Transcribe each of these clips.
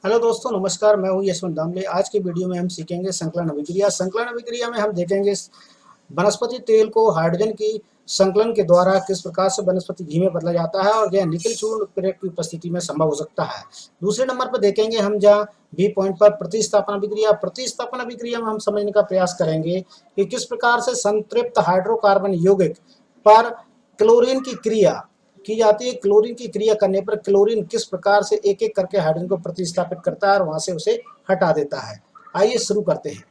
Hello दोस्तों, नमस्कार। मैं हूं यशवंत दामले। आज के वीडियो में हम सीखेंगे संकलन अभिक्रिया। संकलन अभिक्रिया में हम देखेंगे वनस्पति तेल को हाइड्रोजन की संकलन के द्वारा किस प्रकार से वनस्पति घी में बदला जाता है और यह निकल चूर्ण उत्प्रेरक की उपस्थिति में संभव हो सकता है। दूसरे नंबर पर देखेंगे हम जहाँ बी पॉइंट पर प्रतिस्थापन अभिक्रिया। प्रतिस्थापन अभिक्रिया में हम समझने का प्रयास करेंगे कि किस प्रकार से संतृप्त हाइड्रोकार्बन यौगिक पर क्लोरीन की क्रिया की जाती है। क्लोरीन की क्रिया करने पर क्लोरीन किस प्रकार से एक एक करके हाइड्रोजन को प्रतिस्थापित करता है और वहां से उसे हटा देता है। आइए शुरू करते हैं।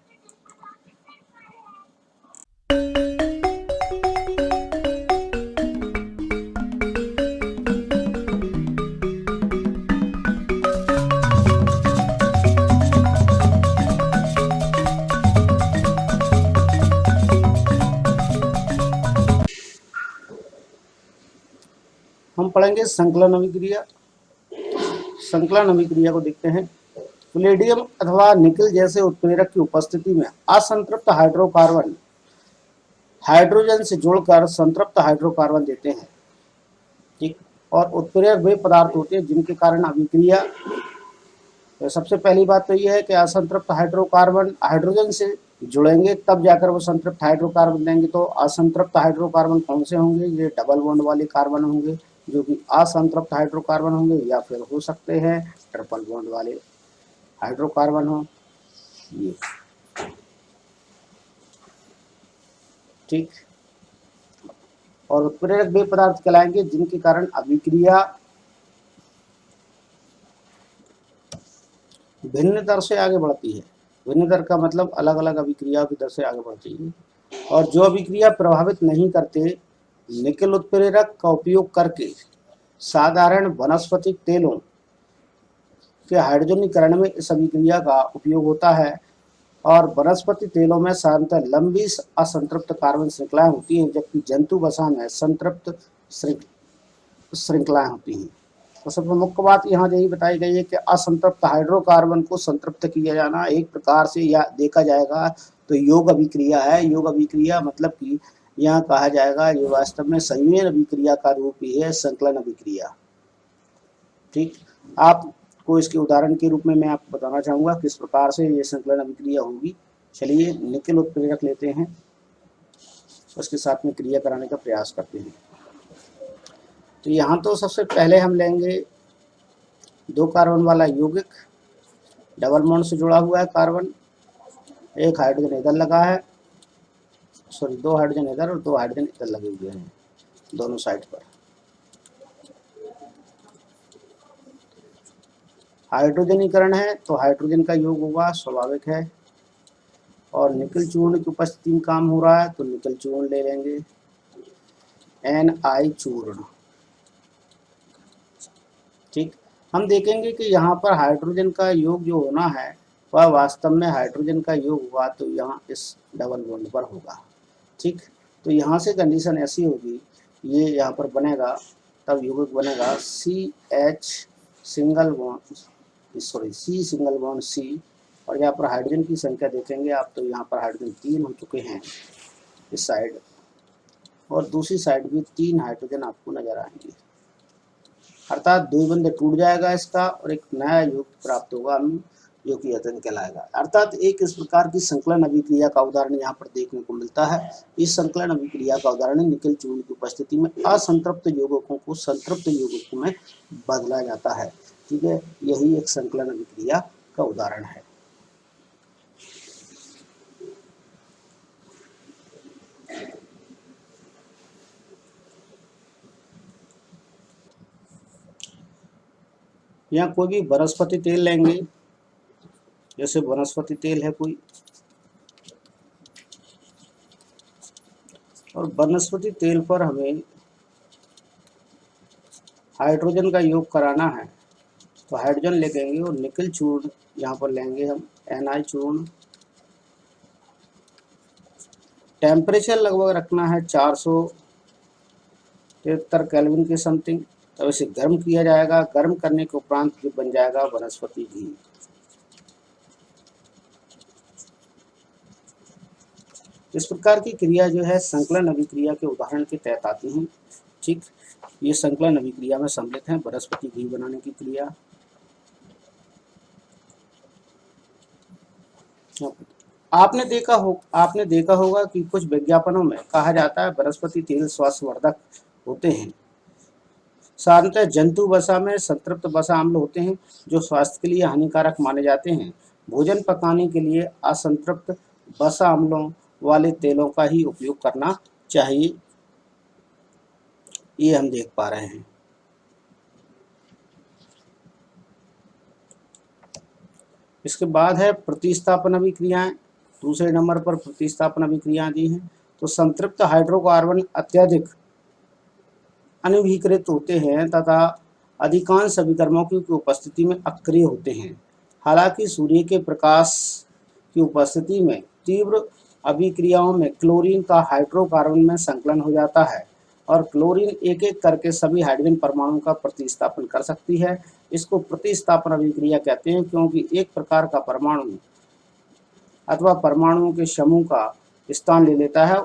हम पढ़ेंगे संकलन अभिक्रिया। संकलन अभिक्रिया को देखते हैं। प्लेडियम अथवा निकल जैसे उत्प्रेरक की उपस्थिति में असंतृप्त हाइड्रोकार्बन हाइड्रोजन से जुड़कर संतृप्त हाइड्रोकार्बन देते हैं। ठीक। और उत्प्रेरक वे पदार्थ होते हैं जिनके कारण अभिक्रिया, तो सबसे पहली बात तो यह है कि असंतृप्त हाइड्रोकार्बन हाइड्रोजन से जुड़ेंगे तब जाकर वो संतृप्त हाइड्रोकार्बन देंगे। तो असंतृप्त हाइड्रोकार्बन कौन से होंगे? ये डबल बॉन्ड वाले कार्बन होंगे जो कि असंतृप्त हाइड्रोकार्बन होंगे, या फिर हो सकते हैं ट्रिपल बॉन्ड वाले हाइड्रोकार्बन हो ये। ठीक। और उत्प्रेरक वे पदार्थ कहलाएंगे जिनके कारण अभिक्रिया भिन्न दर से आगे बढ़ती है। भिन्न दर का मतलब अलग अलग अभिक्रिया की दर से आगे बढ़ती है। और जो अभिक्रिया प्रभावित नहीं करते, निकल उत्प्रेरक का उपयोग करके साधारण वनस्पतिक तेलों के हाइड्रोजनीकरण में इस अभिक्रिया का उपयोग होता है। और वनस्पति तेलों में साधारणतः लंबी असंतृप्त कार्बन श्रृंखलाएं होती हैं, जबकि जंतु वसा में संतृप्त श्रृंखलाएं होती हैं। तो सबसे मुख्य बात यहाँ यही बताई गई है कि असंतृप्त हाइड्रोकार्बन को संतृप्त किया जाना एक प्रकार से या देखा जाएगा तो योग अभिक्रिया है। योग अभिक्रिया मतलब कि यहाँ कहा जाएगा ये वास्तव में संयोजन अभिक्रिया का रूप ही है, संकलन अभिक्रिया। ठीक। आपको इसके उदाहरण के रूप में मैं आपको बताना चाहूँगा किस प्रकार से ये संकलन अभिक्रिया होगी। चलिए निकल उत्प्रेरक लेते हैं, उसके साथ में क्रिया कराने का प्रयास करते हैं। तो यहाँ तो सबसे पहले हम लेंगे 2 कार्बन वाला यौगिक, डबल बॉन्ड से जुड़ा हुआ है कार्बन, एक हाइड्रोजन इधर लगा है, सॉरी 2 हाइड्रोजन इधर और 2 हाइड्रोजन इधर लगे हुए हैं दोनों साइड पर। हाइड्रोजनीकरण है तो हाइड्रोजन का योग होगा, स्वाभाविक है। और निकल चूर्ण की उपस्थिति में काम हो रहा है तो निकल चूर्ण ले लेंगे, NI चूर्ण। ठीक। हम देखेंगे कि यहाँ पर हाइड्रोजन का योग जो होना है वह वास्तव में हाइड्रोजन का योग हुआ तो यहाँ इस डबल बॉन्ड पर होगा। ठीक। तो यहाँ से कंडीशन ऐसी होगी, ये यहाँ पर बनेगा तब यौगिक बनेगा CH single bond, sorry C single bond C। और यहाँ पर हाइड्रोजन की संख्या देखेंगे आप तो यहाँ पर हाइड्रोजन 3 हो चुके हैं इस साइड, और दूसरी साइड भी 3 हाइड्रोजन आपको नजर आएंगे। अर्थात 2 बंदे टूट जाएगा इसका और एक नया योग प्राप्त होगा हमें जो कि एथेन कहलाएगा। अर्थात एक इस प्रकार की संकलन अभिक्रिया का उदाहरण यहाँ पर देखने को मिलता है। इस संकलन अभिक्रिया का उदाहरण निकल चूर्ण की उपस्थिति में असंतृप्त यौगिकों को संतृप्त यौगिकों में बदला जाता है। ठीक है, यही एक संकलन अभिक्रिया का उदाहरण है। यहाँ कोई भी वनस्पति तेल लेंगे, जैसे वनस्पति तेल है कोई, और वनस्पति तेल पर हमें हाइड्रोजन का योग कराना है तो हाइड्रोजन लेंगे और निकल चूर्ण यहाँ पर लेंगे हम NI चूर्ण। टेम्परेचर लगभग रखना है 473 केल्विन के समथिंग। तब इसे गर्म किया जाएगा, गर्म करने के उपरांत ये बन जाएगा वनस्पति घी। इस प्रकार की क्रिया जो है संकलन अभिक्रिया के उदाहरण के तहत आती हैं। ठीक। ये संकलन अभिक्रिया में सम्मिलित हैं, वनस्पति घी बनाने की क्रिया। आपने देखा होगा कि कुछ विज्ञापनों में कहा जाता है वनस्पति तेल स्वास्थ्यवर्धक होते हैं। साधारणतः जंतु वसा में संतृप्त वसा अम्ल होते हैं जो स्वास्थ्य के लिए हानिकारक माने जाते हैं। भोजन पकाने के लिए असंतृप्त वसा अम्लों वाले तेलों का ही उपयोग करना चाहिए, ये हम देख पा रहे हैं। इसके बाद है प्रतिस्थापन अभिक्रियाएं। दूसरे नंबर पर प्रतिस्थापन अभिक्रियाएं दी हैं। तो संतृप्त हाइड्रोकार्बन अत्यधिक अनभिकृत होते हैं तथा अधिकांश अभिकर्मकों की उपस्थिति में अक्रिय होते हैं। हालांकि सूर्य के प्रकाश की उपस्थिति में तीव्र अभिक्रियाओं में क्लोरीन का हाइड्रोकार्बन में संकलन हो जाता है और क्लोरीन एक एक करके सभी हाइड्रोजन परमाणुओं का प्रतिस्थापन कर सकती है। इसको प्रतिस्थापन अभिक्रिया कहते हैं क्योंकि एक प्रकार का परमाणु अथवा परमाणुओं के समूह का स्थान ले लेता है।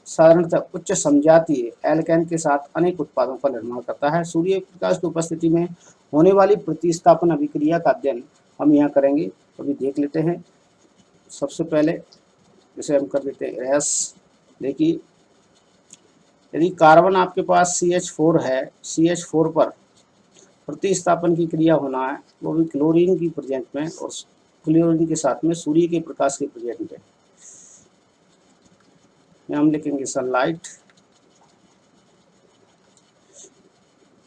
साधारणतः उच्च समजातीय एल्केन के साथ अनेक उत्पादों का निर्माण करता है। सूर्य प्रकाश की उपस्थिति में होने वाली प्रतिस्थापन अभिक्रिया का अध्ययन हम यहाँ करेंगे, अभी देख लेते हैं। सबसे पहले इसे हम कर देते हैं एस। देखिए, यदि कार्बन आपके पास CH4 है, CH4 पर प्रतिस्थापन की क्रिया होना है, वो भी क्लोरीन की प्रेजेंट में और क्लोरीन के साथ में सूर्य के प्रकाश के प्रेजेंट में। हम लिखेंगे सनलाइट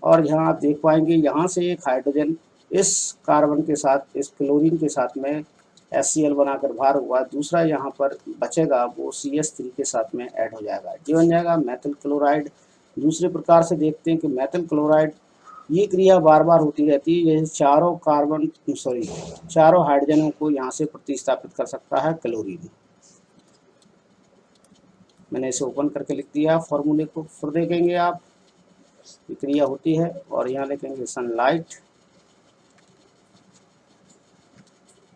और यहाँ आप देख पाएंगे यहाँ से एक हाइड्रोजन इस कार्बन के साथ, इस क्लोरीन के साथ में HCl बनाकर बाहर हुआ, दूसरा यहाँ पर बचेगा वो CH3 के साथ में ऐड हो जाएगा, ये बन जाएगा मेथिल क्लोराइड। दूसरे प्रकार से देखते हैं कि मेथिल क्लोराइड ये क्रिया बार बार होती रहती है, ये चारों हाइड्रोजनों को यहाँ से प्रतिस्थापित कर सकता है क्लोरीन। मैंने इसे ओपन करके लिख दिया फॉर्मूले को, फिर देखेंगे आप ये क्रिया होती है और यहाँ लिखेंगे सनलाइट,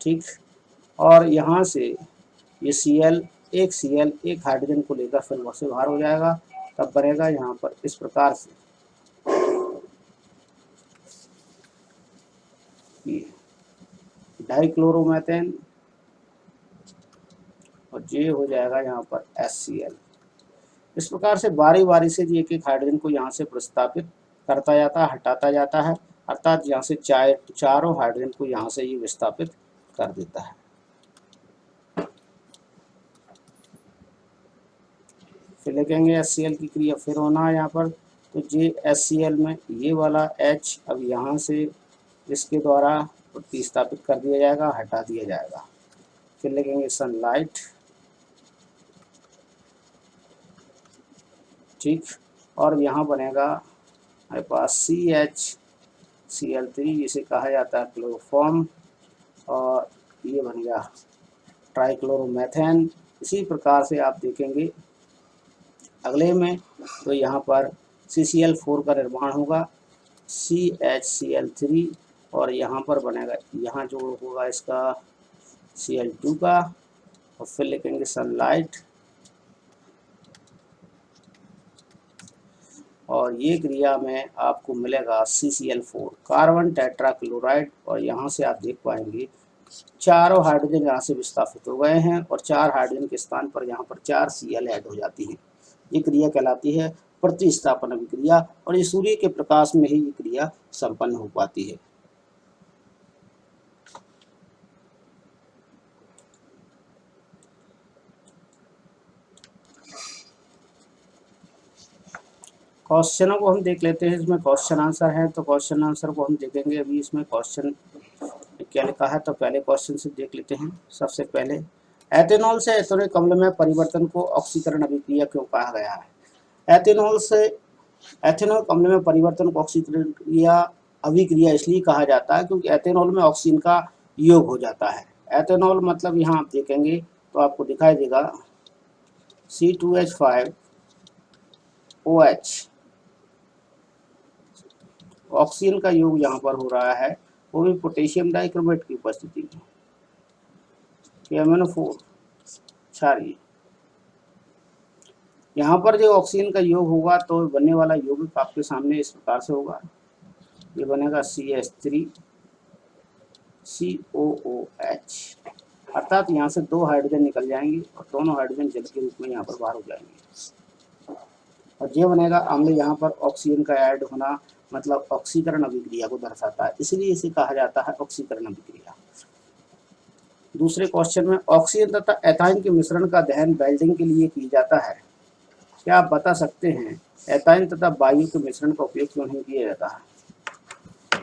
ठीक। और यहाँ से ये Cl एक हाइड्रोजन को लेकर फिर वहाँ से बाहर हो जाएगा, तब बनेगा यहाँ पर इस प्रकार से डाइक्लोरोमेथेन और ये हो जाएगा यहाँ पर HCl। इस प्रकार से बारी बारी से एक एक हाइड्रोजन को यहाँ से प्रतिस्थापित करता जाता है, हटाता जाता है, अर्थात यहाँ से चारों हाइड्रोजन को यहाँ से ये विस्थापित कर देता है। फिर लिखेंगे HCl की क्रिया फिर होना है यहाँ पर, तो ये HCl में ये वाला H अब यहाँ से इसके द्वारा प्रतिस्थापित कर दिया जाएगा, हटा दिया जाएगा। फिर लिखेंगे सनलाइट, ठीक। और यहाँ बनेगा हमारे पास CHCl3 जिसे कहा जाता है क्लोरोफॉर्म, और ये बन गया ट्राइक्लोरोमेथेन। इसी प्रकार से आप देखेंगे अगले में, तो यहाँ पर CCl4 का निर्माण होगा, CHCl3, और यहाँ पर बनेगा, यहाँ जो होगा इसका Cl2 का, और फिर लिखेंगे सनलाइट, और ये क्रिया में आपको मिलेगा CCl4 कार्बन टेट्रा क्लोराइड। और यहाँ से आप देख पाएंगे चारों हाइड्रोजन यहाँ से विस्थापित हो गए हैं और 4 हाइड्रोजन के स्थान पर यहाँ पर 4 Cl ऐड हो जाती हैं। ये क्रिया कहलाती है प्रतिस्थापन अभिक्रिया, और ये सूर्य के प्रकाश में ही ये क्रिया संपन्न हो पाती है। क्वेश्चनों को हम देख लेते हैं, इसमें क्वेश्चन आंसर है, तो क्वेश्चन आंसर को हम देखेंगे। अभी इसमें क्वेश्चन क्या लिखा है, तो पहले क्वेश्चन से देख लेते हैं। सबसे पहले, एथेनॉल से एथेनॉलिक अम्ल में परिवर्तन को ऑक्सीकरण अभिक्रिया क्यों कहा गया है? एथेनॉल से एथेनॉलिक अम्ल में परिवर्तन को ऑक्सीकरण अभिक्रिया इसलिए कहा जाता है क्योंकि एथेनॉल में ऑक्सीजन का योग हो जाता है। एथेनॉल मतलब यहाँ आप देखेंगे तो आपको दिखाई देगा C2H5OH, ऑक्सीजन का योग यहाँ पर हो रहा है, वो भी पोटेशियम डाइक्रोमेट की उपस्थिति में, KMnO4 क्षारीय। यहाँ पर जो ऑक्सीजन का योग होगा तो बनने वाला यौगिक आपके सामने इस प्रकार से होगा, ये बनेगा CH3COOH, अर्थात यहाँ से 2 हाइड्रोजन निकल जाएंगे और दोनों हाइड्रोजन जल के रूप में यहाँ पर बाहर हो जाएंगे और ये बनेगा अम्ल। यहाँ पर ऑक्सीजन का ऐड होना मतलब ऑक्सीकरण अभिक्रिया को दर्शाता है, इसलिए इसे कहा जाता है ऑक्सीकरण अभिक्रिया। दूसरे क्वेश्चन में ऑक्सीजन तथा एथाइन के मिश्रण का दहन वेल्डिंग के लिए किया जाता है। क्या आप बता सकते हैं एथाइन तथा वायु के मिश्रण का उपयोग क्यों नहीं किया जाता है?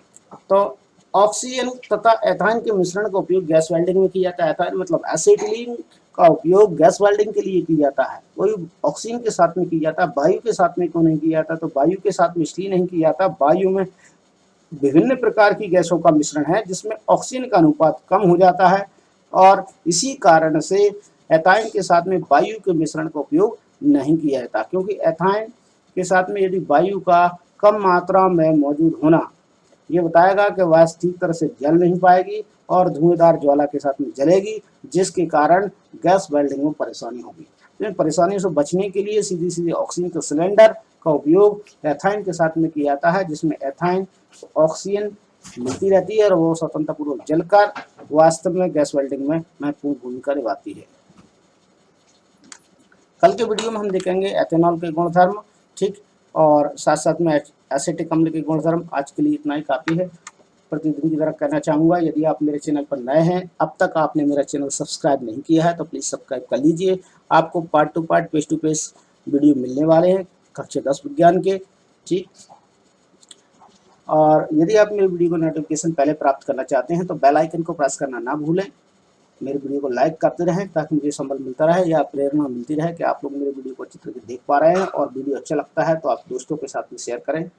तो ऑक्सीजन तथा एथाइन के मिश्रण का उपयोग गैस वेल्डिंग में किया जाता है। एथाइन मतलब एसिटिलीन का उपयोग गैस वेल्डिंग के लिए किया जाता है, वही ऑक्सीजन के साथ में किया जाता है। वायु के साथ में क्यों नहीं किया जाता? तो वायु के साथ में इसलिए नहीं किया जाता, वायु में विभिन्न प्रकार की गैसों का मिश्रण है जिसमें ऑक्सीजन का अनुपात कम हो जाता है और इसी कारण से एथाइन के साथ में वायु के मिश्रण का उपयोग नहीं किया जाता, क्योंकि एथाइन के साथ में यदि वायु का कम मात्रा में मौजूद होना ये बताएगा कि वह ठीक तरह से जल नहीं पाएगी और धुएंदार ज्वाला के साथ में जलेगी, जिसके कारण गैस वेल्डिंग में परेशानी होगी। इन परेशानियों से बचने के लिए सीधी सीधी ऑक्सीजन के सिलेंडर का उपयोग एथाइन के साथ में किया जाता है, जिसमें एथाइन ऑक्सीजन मिलती रहती है और वो स्वतंत्रपूर्वक जलकर वास्तव में गैस वेल्डिंग में महत्वपूर्ण भूमिका निभाती है। कल के वीडियो में हम देखेंगे एथेनॉल के गुणधर्म, ठीक, और साथ साथ में एसिटिक अम्ल के गुणधर्म। आज के लिए इतना ही काफ़ी है। प्रतिदिन की तरह कहना चाहूँगा, यदि आप मेरे चैनल पर नए हैं, अब तक आपने मेरा चैनल सब्सक्राइब नहीं किया है तो प्लीज़ सब्सक्राइब कर लीजिए। आपको part to part page to page video मिलने वाले हैं कक्षा 10 विज्ञान के, ठीक। और यदि आप मेरे वीडियो को नोटिफिकेशन पहले प्राप्त करना चाहते हैं तो बेल आइकन को प्रेस करना ना भूलें। मेरे वीडियो को लाइक करते रहें ताकि मुझे संबल मिलता रहे या प्रेरणा मिलती रहे कि आप लोग मेरे वीडियो को अच्छी तरह से देख पा रहे हैं, और वीडियो अच्छा लगता है तो आप दोस्तों के साथ में शेयर करें।